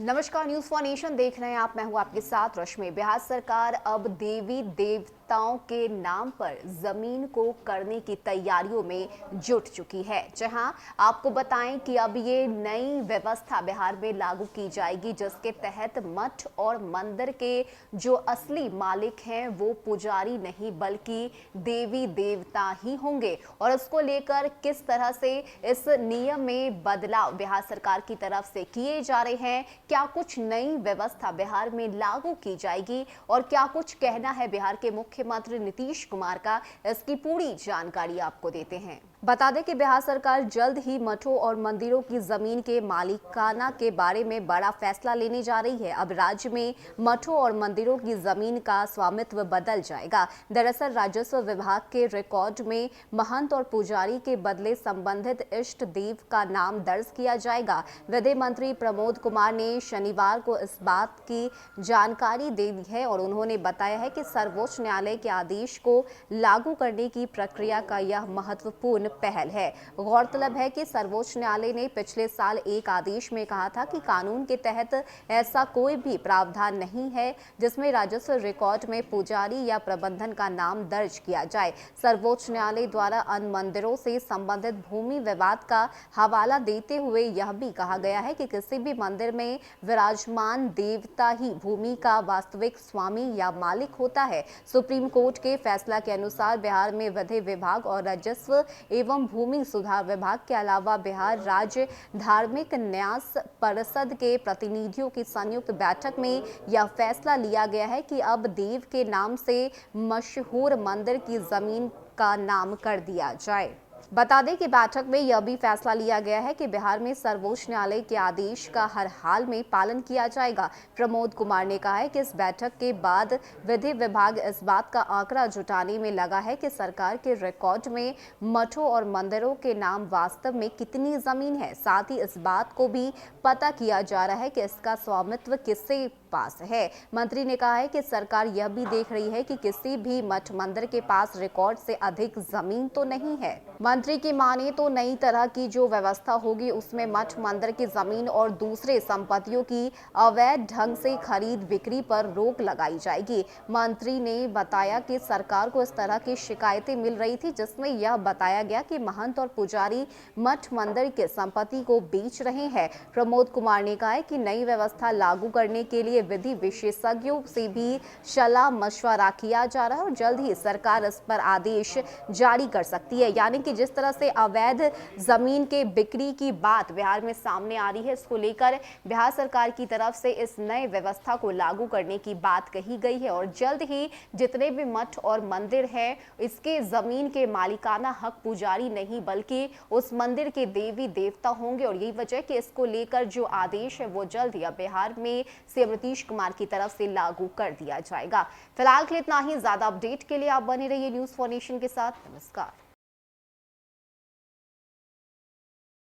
नमस्कार, news for nation देख रहे हैं आप। मैं हूं आपके साथ रश्मि। बिहार सरकार अब देवी देवताओं के नाम पर जमीन को करने की तैयारियों में जुट चुकी है। जहां आपको बताएं कि अब ये नई व्यवस्था बिहार में लागू की जाएगी, जिसके तहत मठ और मंदिर के जो असली मालिक हैं वो पुजारी नहीं बल्कि देवी देवता ही होंगे। और इसको लेकर किस तरह से इस नियम में बदलाव बिहार सरकार की तरफ से किए जा रहे हैं, क्या कुछ नई व्यवस्था बिहार में लागू की जाएगी और क्या कुछ कहना है बिहार के मुख्यमंत्री नीतीश कुमार का, इसकी पूरी जानकारी आपको देते हैं। बता दें कि बिहार सरकार जल्द ही मठों और मंदिरों की जमीन के मालिकाना के बारे में बड़ा फैसला लेने जा रही है। अब राज्य में मठों और मंदिरों की जमीन का स्वामित्व बदल जाएगा। दरअसल राजस्व विभाग के रिकॉर्ड में महंत और पुजारी के बदले संबंधित इष्ट देव का नाम दर्ज किया जाएगा। विधि मंत्री प्रमोद कुमार ने शनिवार को इस बात की जानकारी दे दी है और उन्होंने बताया है कि सर्वोच्च न्यायालय के आदेश को लागू करने की प्रक्रिया का यह महत्वपूर्ण पहल है। गौरतलब है कि सर्वोच्च न्यायालय ने पिछले साल एक आदेश में कहा था कि कानून के तहत ऐसा कोई भी प्रावधान नहीं है जिसमें राजस्व रिकॉर्ड में पुजारी या प्रबंधन का नाम दर्ज किया जाए। सर्वोच्च न्यायालय द्वारा अन्य मंदिरों से संबंधित भूमि विवाद का हवाला देते हुए यह भी कहा गया है कि किसी भी मंदिर में विराजमान देवता ही भूमि का वास्तविक स्वामी या मालिक होता है। सुप्रीम कोर्ट के फैसला के अनुसार बिहार में विधि विभाग और राजस्व एवं भूमि सुधार विभाग के अलावा बिहार राज्य धार्मिक न्यास परिषद के प्रतिनिधियों की संयुक्त बैठक में यह फैसला लिया गया है कि अब देव के नाम से मशहूर मंदिर की जमीन का नाम कर दिया जाए। बता दें कि बैठक में यह भी फैसला लिया गया है कि बिहार में सर्वोच्च न्यायालय के आदेश का हर हाल में पालन किया जाएगा। प्रमोद कुमार ने कहा है कि इस बैठक के बाद विधि विभाग इस बात का आंकड़ा जुटाने में लगा है कि सरकार के रिकॉर्ड में मठों और मंदिरों के नाम वास्तव में कितनी जमीन है। साथ ही इस बात को भी पता किया जा रहा है कि इसका स्वामित्व किसके पास है। मंत्री ने कहा है कि सरकार यह भी देख रही है कि किसी भी मठ मंदिर के पास रिकॉर्ड से अधिक जमीन तो नहीं है। मंत्री की माने तो नई तरह की जो व्यवस्था होगी उसमें मठ मंदिर की जमीन और दूसरे संपत्तियों की अवैध ढंग से खरीद बिक्री पर रोक लगाई जाएगी। मंत्री ने बताया कि सरकार को इस तरह की शिकायतें मिल रही थी जिसमें यह बताया गया कि महंत और पुजारी मठ मंदिर के संपत्ति को बेच रहे हैं। प्रमोद कुमार ने कहा है कि नई व्यवस्था लागू करने के लिए विधि विशेषज्ञों से भी सलाह मशवरा किया जा रहा है और जल्द ही सरकार इस पर आदेश जारी कर सकती है। यानी कि जिस तरह से अवैध जमीन के बिक्री की बात बिहार में सामने आ रही है, इसको लेकर बिहार सरकार की तरफ से इस नए व्यवस्था को लागू करने की बात कही गई है और जल्द ही जितने भी मठ और मंदिर हैं इसके जमीन के मालिकाना हक पुजारी नहीं बल्कि उस मंदिर के देवी देवता होंगे। और यही वजह कि इसको लेकर जो आदेश है वो जल्द ही बिहार में सीएम नीतीश कुमार की तरफ से लागू कर दिया जाएगा। फिलहाल के लिए इतना ही। ज्यादा अपडेट के लिए आप बने रहिए न्यूज फॉर नेशन के साथ। नमस्कार।